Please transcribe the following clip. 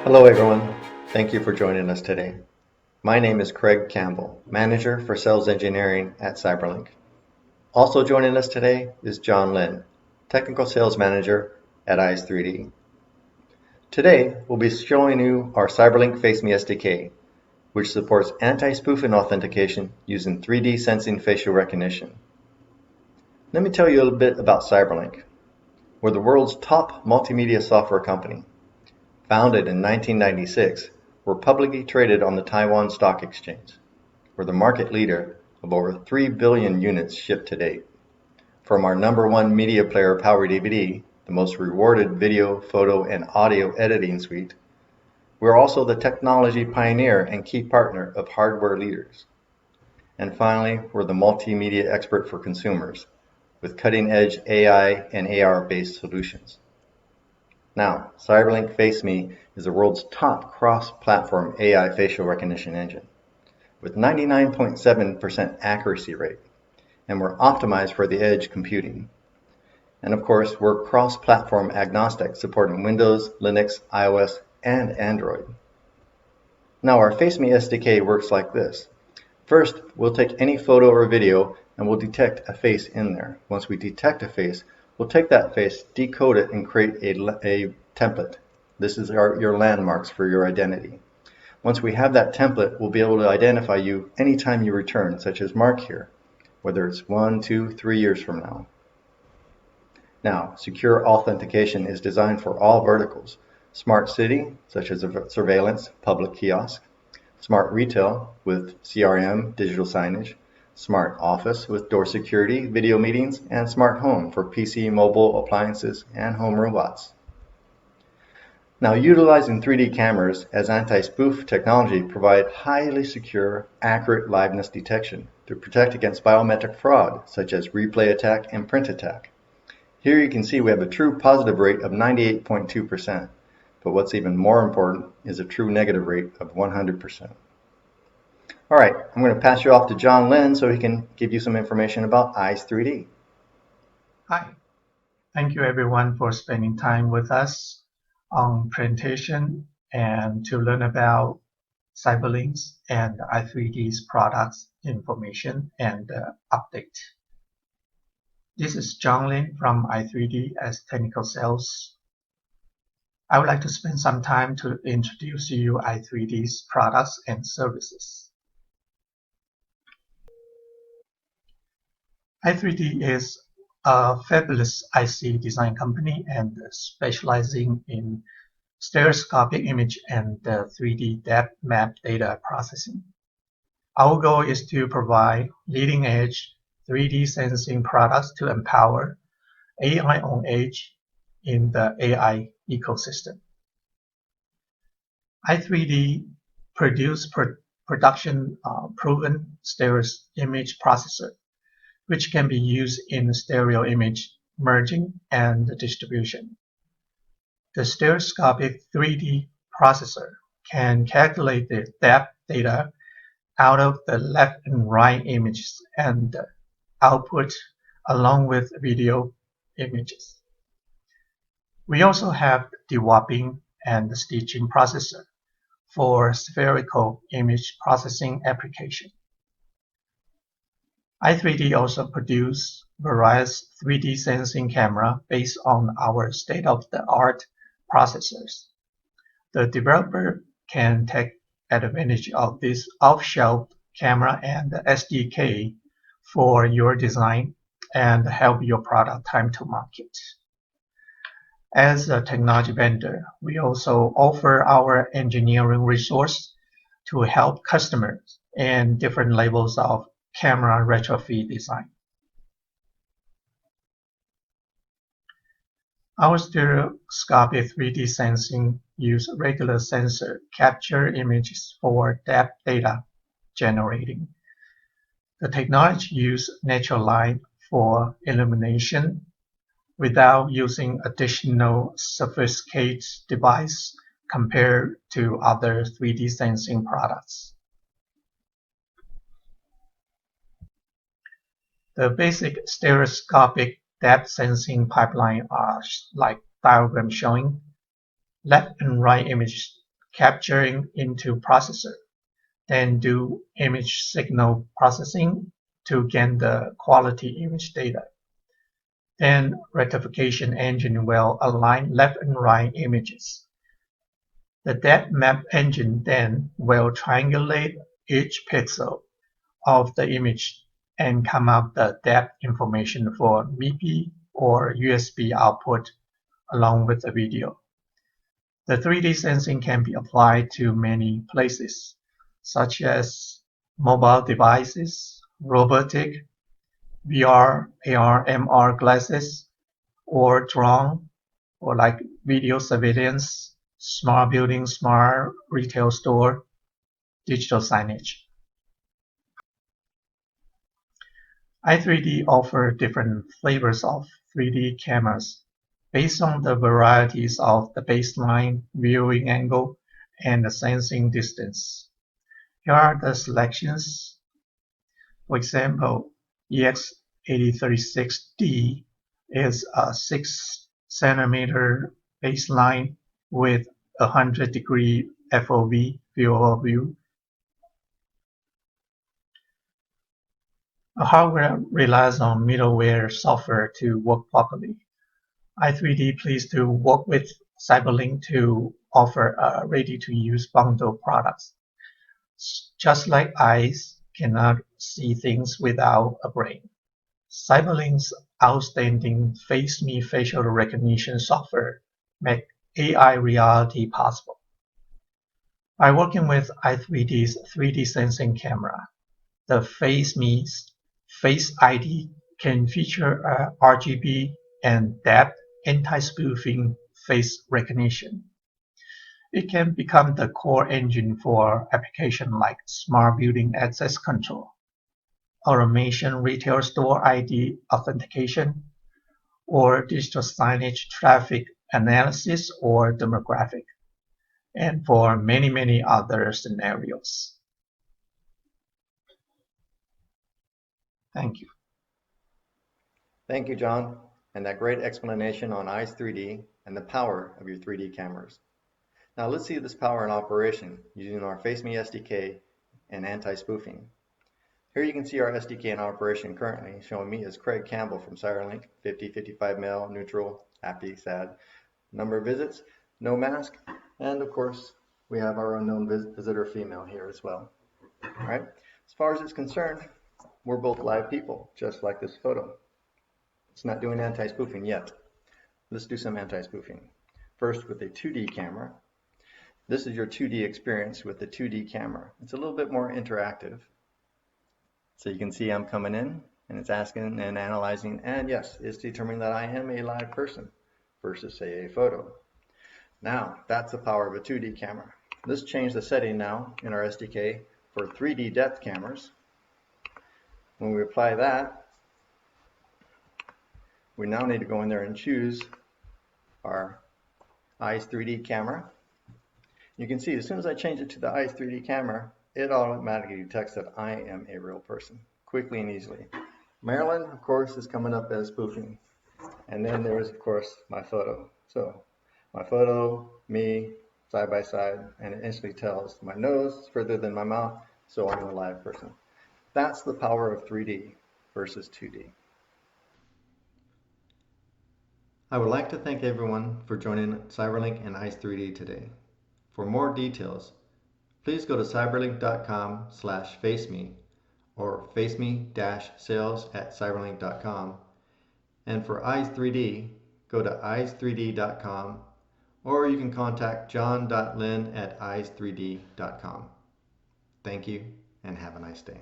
Hello everyone, thank you for joining us today. My name is Craig Campbell, Manager for Sales Engineering at Cyberlink. Also joining us today is John Lin, Technical Sales Manager at eYs3D. Today we'll be showing you our Cyberlink FaceMe SDK, which supports anti-spoofing authentication using 3D sensing facial recognition. Let me tell you a little bit about Cyberlink. We're the world's top multimedia software company. Founded in 1996, we're publicly traded on the Taiwan Stock Exchange. We're the market leader of over 3 billion units shipped to date. From our #1 media player Power DVD, the most rewarded video, photo, and audio editing suite, we're also the technology pioneer and key partner of hardware leaders. And finally, we're the multimedia expert for consumers, with cutting-edge AI and AR-based solutions. Now, Cyberlink FaceMe is the world's top cross-platform AI facial recognition engine, with 99.7% accuracy rate, and we're optimized for the edge computing. And of course, we're cross-platform agnostic, supporting Windows, Linux, iOS, and Android. Now, our FaceMe SDK works like this. First, we'll take any photo or video and we'll detect a face in there. Once we detect a face, we'll take that face, decode it, and create a template. This is your landmarks for your identity. Once we have that template, we'll be able to identify you anytime you return, such as Mark here, whether it's 1, 2, 3 years from now. Now, secure authentication is designed for all verticals. Smart city, such as surveillance, public kiosk. Smart retail with CRM, digital signage. Smart office with door security, video meetings, and smart home for PC, mobile, appliances, and home robots. Now, utilizing 3D cameras as anti-spoof technology provide highly secure, accurate liveness detection to protect against biometric fraud, such as replay attack and print attack. Here you can see we have a true positive rate of 98.2%, but what's even more important is a true negative rate of 100%. All right, I'm going to pass you off to John Lin so he can give you some information about eYs3D. Hi, thank you everyone for spending time with us on presentation and to learn about Cyberlink's and eYs3D's products information and update. This is John Lin from eYs3D as Technical Sales. I would like to spend some time to introduce you eYs3D's products and services. eYs3D is a fabulous IC design company and specializing in stereoscopic image and 3D depth map data processing. Our goal is to provide leading-edge 3D sensing products to empower AI on edge in the AI ecosystem. eYs3D produce production proven stereo image processor, which can be used in stereo image merging and distribution. The Stereoscopic 3D processor can calculate the depth data out of the left and right images and output along with video images. We also have the dewapping and stitching processor for spherical image processing application. eYs3D also produce various 3D sensing camera based on our state-of-the-art processors. The developer can take advantage of this off-shelf camera and SDK for your design and help your product time to market. As a technology vendor, we also offer our engineering resource to help customers in different levels of camera retrofit design. Our stereoscopic 3D sensing use regular sensor capture images for depth data generating. The technology use natural light for illumination without using additional sophisticated device compared to other 3D sensing products. The basic stereoscopic depth sensing pipeline are like diagram showing. Left and right images capturing into processor, then do image signal processing to gain the quality image data. Then rectification engine will align left and right images. The depth map engine then will triangulate each pixel of the image and come up the depth information for MIPI or USB output along with the video. The 3D sensing can be applied to many places, such as mobile devices, robotic, VR, AR, MR glasses, or drone, or like video surveillance, smart building, smart retail store, digital signage. i3D offers different flavors of 3D cameras based on the varieties of the baseline viewing angle and the sensing distance. Here are the selections. For example, eYs3D is a 6 centimeter baseline with 100-degree FOV field of view. A hardware relies on middleware software to work properly. i3D pleased to work with Cyberlink to offer a ready-to-use bundle products. Just like eyes cannot see things without a brain, Cyberlink's outstanding FaceMe facial recognition software make AI reality possible. By working with i3D's 3D sensing camera, the FaceMe's Face ID can feature RGB and depth anti-spoofing face recognition. It can become the core engine for applications like smart building access control, automation retail store ID authentication, or digital signage traffic analysis or demographic, and for many, many other scenarios. Thank you. Thank you, John, and that great explanation on eYs3D and the power of your 3D cameras. Now let's see this power in operation using our FaceMe SDK and anti-spoofing. Here you can see our SDK in operation currently, showing me as Craig Campbell from CyberLink, 50, 55 male, neutral, happy, sad, number of visits, no mask, and of course we have our unknown visitor female here as well. All right. As far as it's concerned, we're both live people, just like this photo. It's not doing anti-spoofing yet. Let's do some anti-spoofing. First with a 2D camera. This is your 2D experience with the 2D camera. It's a little bit more interactive. So you can see I'm coming in and it's asking and analyzing, and yes, it's determining that I am a live person versus say a photo. Now that's the power of a 2D camera. Let's change the setting now in our SDK for 3D depth cameras. When we apply that, we now need to go in there and choose our eYs3D camera. You can see as soon as I change it to the eYs3D camera, it automatically detects that I am a real person, quickly and easily. Marilyn, of course, is coming up as spoofing. And then there's, of course, my photo. So my photo, me, side by side, and it instantly tells my nose is further than my mouth, so I'm a live person. That's the power of 3D versus 2D. I would like to thank everyone for joining CyberLink and eYs3D today. For more details, please go to cyberlink.com/faceme or faceme-sales@cyberlink.com. And for eYs3D, go to eYs3D.com, or you can contact john.lin@eYs3D.com. Thank you and have a nice day.